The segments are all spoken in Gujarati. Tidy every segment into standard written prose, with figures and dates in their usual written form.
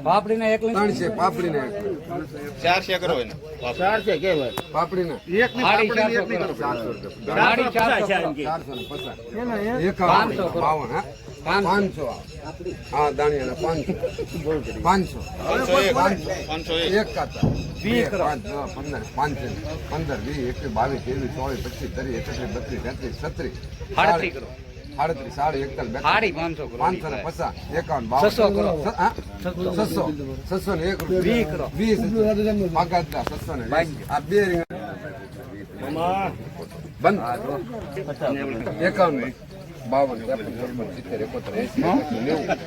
પાપડી ને 300 પાપડી ને 400 કરો એને 400 કેવાય પાપડી ને એક ની પાપડી એક ની કરો 400 500 હા દાણિયા 500 એક કાતા 20 5 10 15 15 20 21 22 23 24 25 30 31 32 33 34 500 600 ને 1 રૂપિયા 20 પાકા 600 ને આ બે બંધ 51 52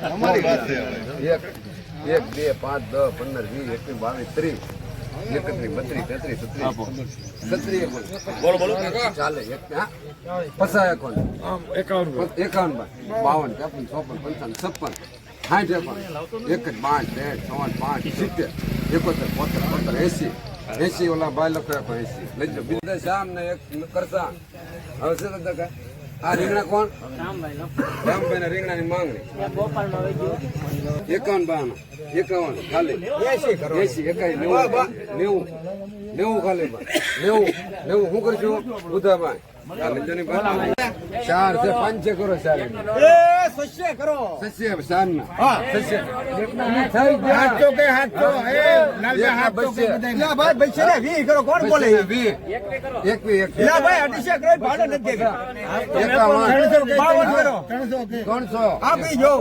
અમારી વાત છે 1 2 5 10 15 20 21 22 30 31 32 33 બોલો ચાલે પસા 51 52 56 80 ઓલા બાય લખો 80 લઈ જાઓ બીજા શામ ને એક કરતા હવે શું કરતા કા આ રીંગણા કોણ રામભાઈ ના રીંગણા ની માંગણી 51 ખાલી 80 90 ખાલી 90 શું કરશું બુધાભાઈ 4 છે 5 છે કરો 4 કરો 6 શામ ના 6 800 કે 800 એ લાલભાઈ 800 કે બધા ભાઈ બચે ને 20 કરો કોણ બોલે 20 એક લા ભાઈ 800 કરો ભાડો નથી દેખા 300 આપી જો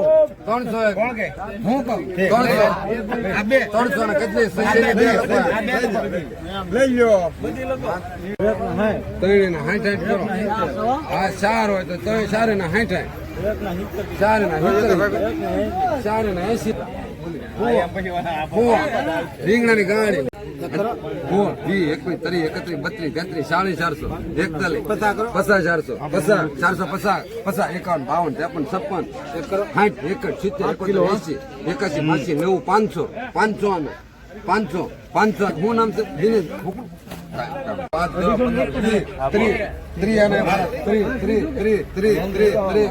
300 કોણ કે હું કહું 300 આ બે 300 ને કેટલી 600 લઈ લ્યો બધી લોકો તઈને 60 કરો આ 4 હોય તો 4 ને 60 4 ને 80 રીંગણાની ગાડી 21 31 32 33 40 400 51 500 હું નામ છે દિનેશ 3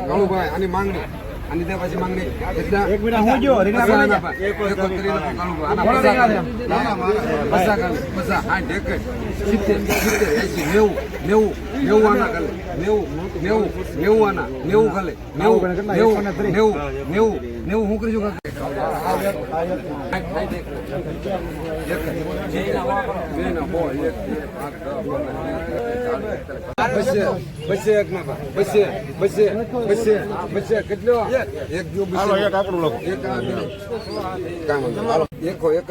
ગણુભાઈ આની માંગણી અને તે પછી માંગણી એક મિનિટ હું જો રીંગણા હું કરીશું કેટલો એક જો એક આપણું લખો એક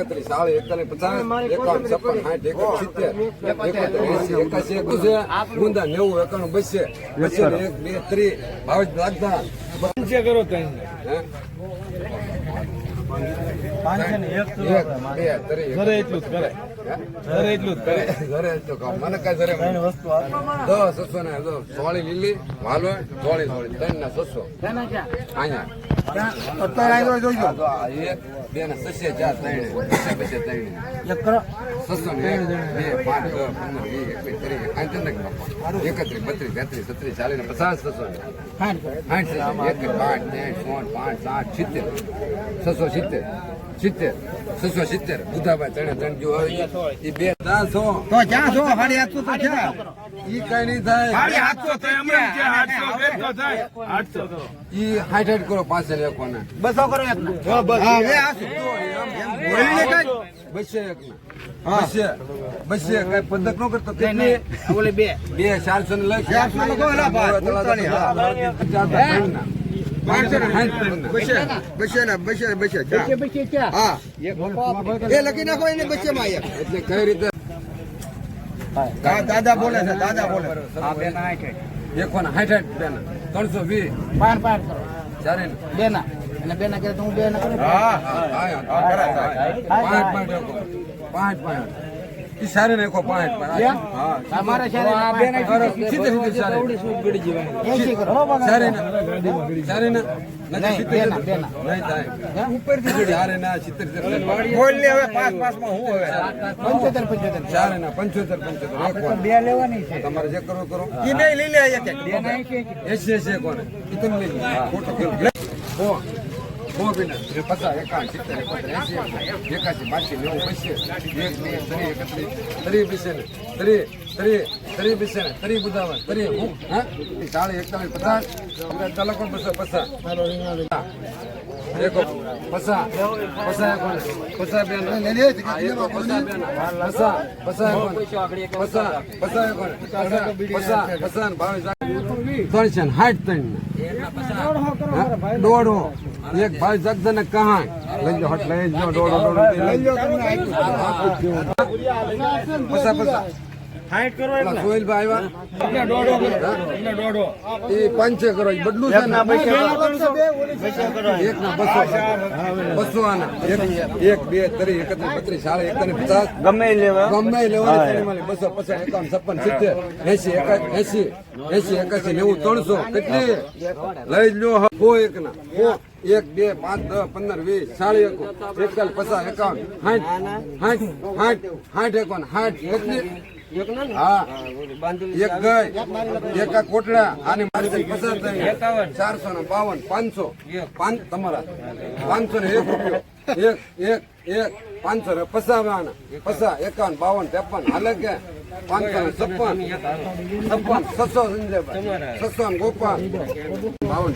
31 ગુંદા 90 91 32 કરો મને કઈ જરે વસ્તુ ને સોળી લીલી વાલો સોળી 3 ના 600 અહીંયા જોઈજો બે ને 6 4 600 ને 2 5 10 15 20 31 32 33 40 50 670 બુધાભાઈ ત્રણ જો એ બે 400 તો 400 800 તો છે ઈ કઈ નહીં થાય 800 તો એમ કે 800 થાય 800 તો ઈ 60 કરો પાસે લેકોને 200 કરો એક બસ હા વે 800 બોલીને કઈ બસે એક ના બસે કઈ પંદક નો કરતો કેટલી બોલે બે 400 ને લઈ 400 નો કો એલા ભાઈ લખી નાખો એને બચ્ચે માં એટલે કઈ રીતે દાદા બોલે છે એક 320 ચારે બે ના અને બે ના કરે તો હું બે ના કરું પાંચ સારે ને કો 5 અમારા સારે બે ના સીધે સારે ગડી જીવાની સારે ને નહીં થાય ઉપર થી ગડી સારે ના 70 બોલ લે હવે 5 માં હું હવે 75 સારે ના 75 બે લેવાની છે તમારે જે કરો કરો ઈ નહીં લઈ લે એક બે ના 80 કોને ઈ તમે લઈ ફોટો ગોપીનાથ 50 51 70 81 81 બુધાવન 30 હું હા 40 41 50 તલકો 250 देखो पसा पसा कौन पसा बेन ले ले पसा बेन पसा पसा कौन पसा पसा कौन पसा पसा भाव तोरछन हाट तन डोडो एक भाई जगदन कहां ले जो हट ले जो डोडो ले जो पसा पसा हाइट करो एक सोहेल भाई वा अपना डोडो डोडो એ પાંચે કરો બદલું છે ને એક ના 200 આના 1 2 3 31 32 40 51 ગમે લેવા 250 51 56 70 80 81 90 300 કેટલી લઈ લ્યો હો એક ના 1 2 5 10 15 20 40 કેટલી હા એક ગઈ એક કોટડા આને મારી 452 500 તમારા 501 રૂપિયો એક 500 પસાવાના 51 52 53 હાલે કે 556 700 સંજયભાઈ 700 ગોપાલ 52 53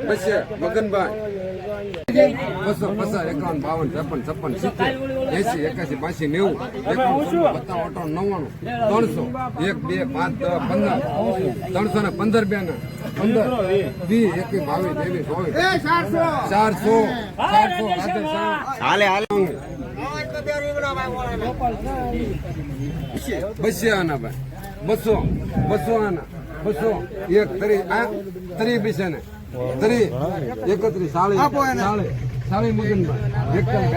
56 મગનભાઈ 200 50 51 52 53 56 80 81 82 90 300 1 2 5 10 15 315 બે ના 15 20 21 22 400 હાલે હાલે બસ્સે આના ભાઈ 200 આના 200 એક તરી બીસે ને તરી 31 સાળી મગનભાઈ 41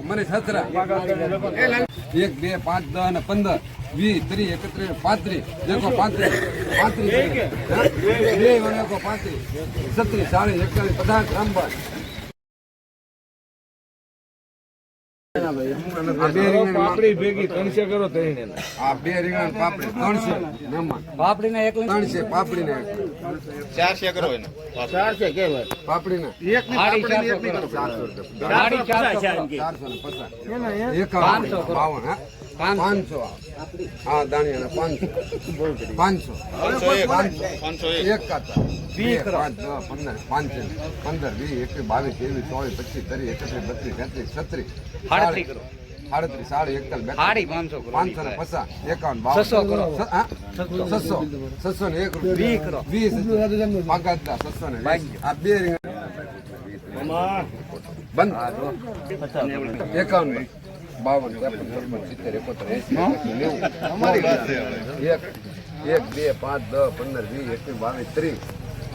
મને 17 1 2 5 10 અને 15 20 30 31 35 देखो 35 37 40 41 50 પાપડી ભેગી 300 કરો આ બે રીંગણ પાપડી 300 મહેમાન પાપડી ના 300 પાપડી ના 400 કરો એને 400 કેવાય પાપડી ના એક ની પાપડી એક ની કરો 400 500 હા દાણિયા 500 501 કાતા 20 15 15 20 21 22 23 24 25 30 31 32 33 37 38 600 ને 1 રૂપિયા 20 માગાતા 600 ને આ બે બંધ 51 52 70 71 1 2 5 10 15 20 21 22 30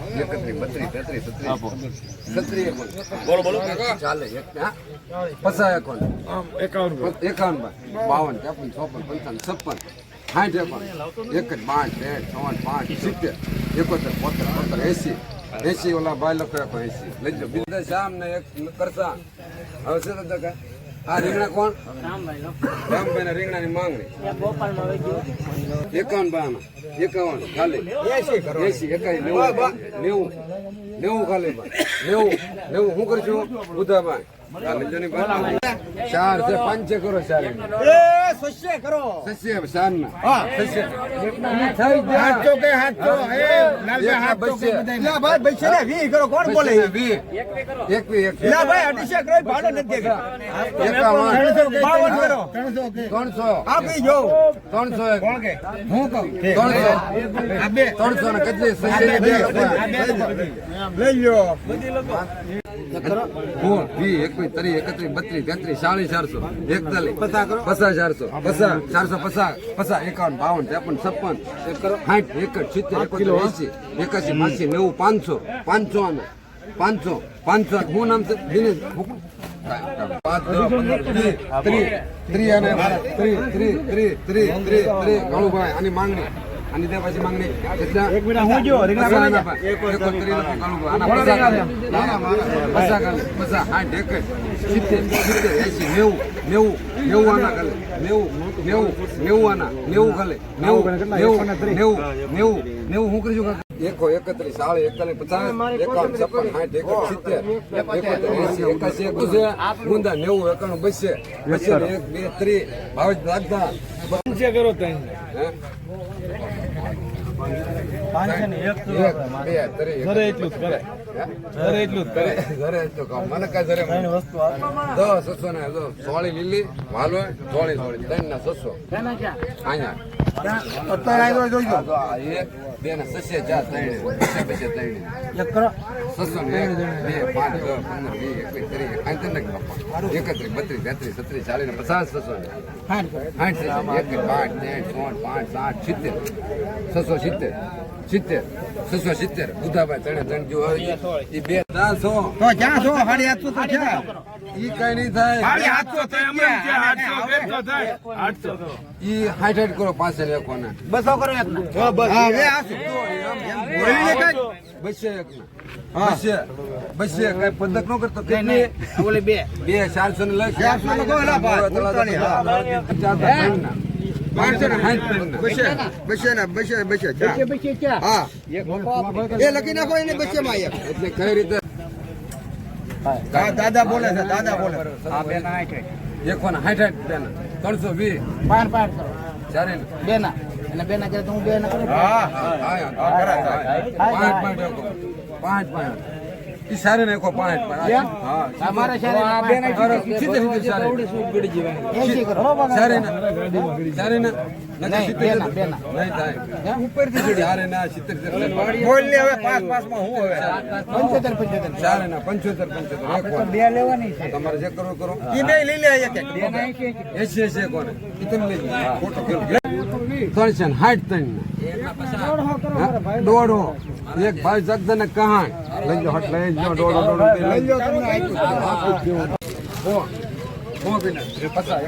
31 32 33 બોલો ચાલે પસાય કોણ 51 52 53 54 55 56 80 ઓલા ભાઈ લખો 80 લઈ જાઓ બીજા શામ ને એક કરતા હવે છે તો કા આ રીંગણા કોણ રામભાઈ ના રીંગણા ની માંગણી 51 ખાલી 80 90 ખાલી 90 હું કરશું ઉદાભાઈ 4 છે 5 કરો 4 કરો 6 શાન ના 6 થઈ જાય 800 કે 800 લા ભાઈ બૈસે ને 20 કરો કોણ બોલે 20 એક લા ભાઈ 800 કરો ભાડો નથી દે 51 કરો 300 આપી જો 300 કોણ કે હું કહું 300 આ બે 300 ને કેટલી 6 લઈ લ્યો 4 20 21 30 31 32 33 40 400 41 50 400 50 450 50 51 52 53 60 61 70 81 500 હું નામ છે દિનેશ 5 10 15 30 અને 30 કાળુભાઈ આની માંગણી અને ત્યાં પછી માંગણી એક મિનિટ હું જો રીંગણા આના 90 હું કરીશું 1 31 40 41 50 ગુંદા 90 91 200 1 2 3 ભાવ દાદા કરો સોળી લીલી માલવો સોળી સોળી 3 ના 600 અહીંયા બે ના 600 4 670 બુધાભાઈ ત્રણે ત્રણ જો એ બે 400 તો ક્યાં છો 850 તો છે ઈ કઈ નહીં થાય 800 ઈ 60 કરો પાસે લેખવાના 200 કરો એક હા બસ હા વે આ બસે એક બસે કઈ પદક નો કરતો કેટલી ઓલે બે 400 ને લખ 400 લખો એલા ભાઈ એ લખી નાખો એને બસે માં એટલે કઈ રીતે દાદા બોલે છે એક કોના 60 બેન 320 ચારે બેના અને બેના કરે તો હું બેના કરું પાંચ ઈ સારે ને કો પાંચ અમારે શહેર આ બેના સારે ને નહીં બેના બેના નહીં થાય ઉપરથી જોડી હારે ના 70 બોલ લે હવે 5 માં હું હવે 75 ચારે ના 75 આપણે બે લેવાની છે તમારે જે કરવું કરો ઈ બે લઈ લે એક બેના 80 કોને ઈ તમે લઈ ફોટો કેમ 360 દોડો એક ભાઈ જગદને કહાણ લઈ લો હટ લઈ લો દોડો લઈ લો તમને આપ્યું ઓ બિના 50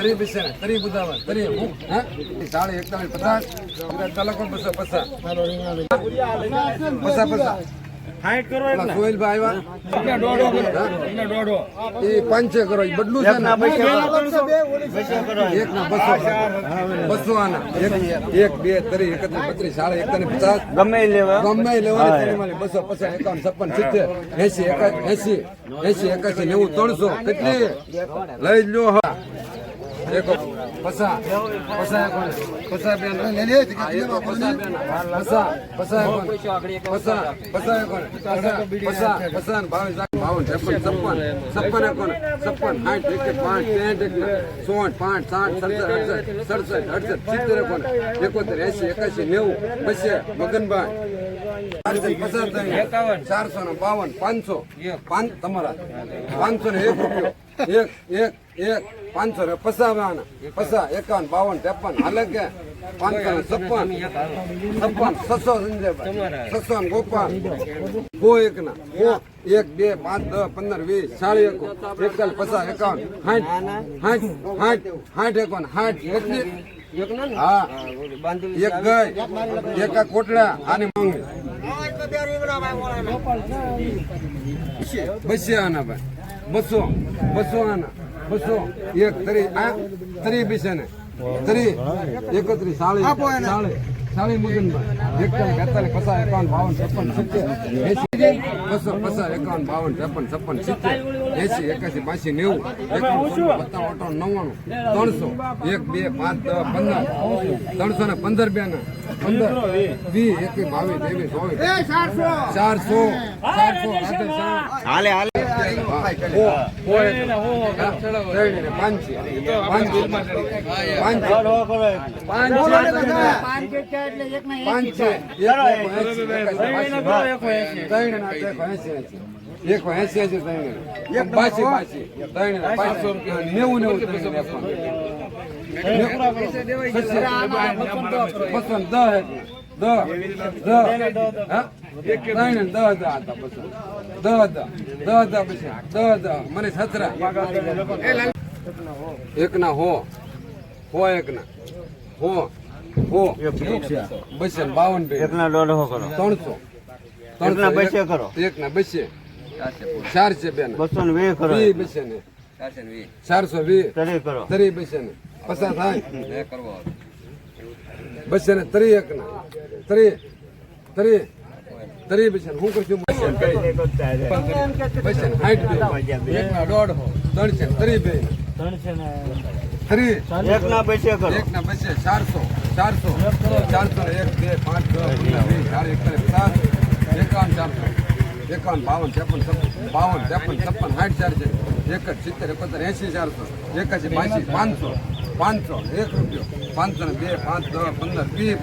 51 70 બુધાવા 30 હું હા 40 41 50 તલકો 250 હાઈટ કરો એક ના સોહેલભાઈ આવ્યા દોડો એ પાંચે કરો ઈ બદલું છે ને એક ના 200 આના 1 2 3 31 32 40 ગમે લેવા લેવાની 250 51 56 70 80 81 કેટલી લઈ લો હા देखो पसा बेन पसा भावे 52 56 મગનભાઈ 452 500 તમારા 501 રૂપિયો એક 500 રે પસાવાના 51 52 હાલે કે 556 સંજયભાઈ 600 ગોપાલ ગો એક ના 1 2 5 10 15 20 40 51 હા એક ગઈ એક કોટડા આની માંગણી બસે આના ભાઈ 200 આના 200 એક તરી બીસે ને તરી 31 40 મગનભાઈ 41 42 53 56 215 400 હાલે હાલે મને સતરા એક ના હો એક ના હો બસ 52 એકના 150 કરો 300 એકના 200 કરો એક ના 200 400 બેન 220 કરો 20 બસે ને 420 તરી કરો તરી બસે ને પસાર થાય બસે ને તરી એક ના તરી બસે હું કરશું બસે ને 60 એક ના 150 300 તરી બે તરી એકના 200 કરો એકના બસે 400 ને 1 2 5 10 15 20 51 400 51 52 53 54 55 60 70 500 500 1 રૂપિયો 500 ને 2 5 10 15 20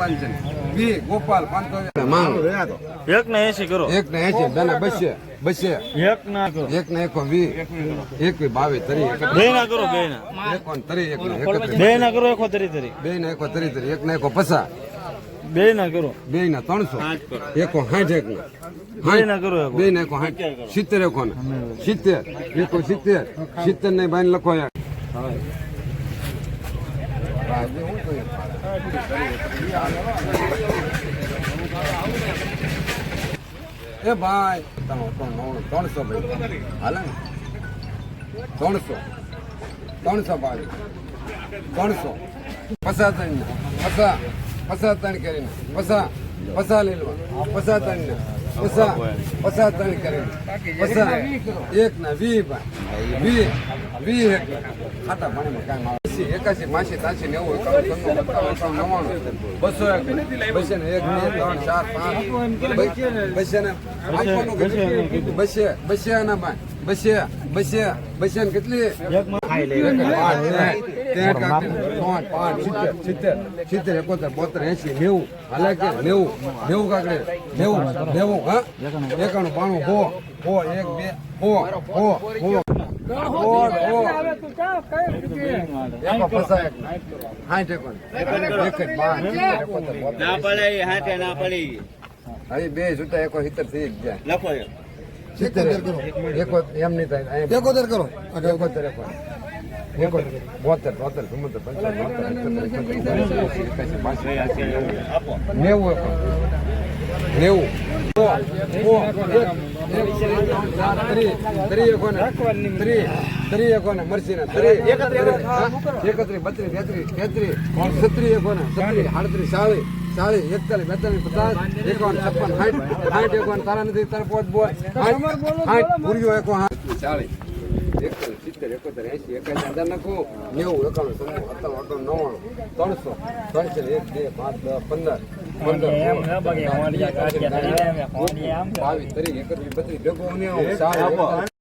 500 ગોપાલ 500 માંગ એકના 80 કરો એક ને 80 દાના બસે એકના કરો એક ને 120 એક 22 તરી બેના કરો બેના એક ને તરી એક ને 31 બેના કરો એકો તરી બે ને 130 એક ને 150 બેના કરો બે ના 300 એકો 60 એક ના બેના કરો એકો બે ને 60 70 એકો ને 70 એકો 70 ને બાઈને લખો યાર એ ભાઈ તમે 300 ભાઈ હાલે ને 300 ભાઈ 300 પસા ત્રણ કરીને પસા લઈ લો પસા ત્રણ પસા ત્રણ કરીને પસા એક ના 20 ભાઈ 20 એક ખાતા પાણીમાં કાંઈ આવે 81 માસી 83 90 91 200 બસે ને 1 2 3 4 5 બસે ને બસે ના ભાઈ બસે ને કેટલી સિત્તેર 71 72 80 90 હાલે કે 90 કાકડે 90 હા 91 92 હો 1 2 બે છૂટા 71 થઈ જાય લખો એમ નહીં થાય 71 કરો 71 72 90 મરસી ના 31 32 33 37 40 41 42 51 તારા નથી તારા પોત બોલ 60 પૂર્યો એકો 40 70 71 80 1000 નાખો 90 91 97 300 1 2 5 10 15 15 22 31 32 ભેગો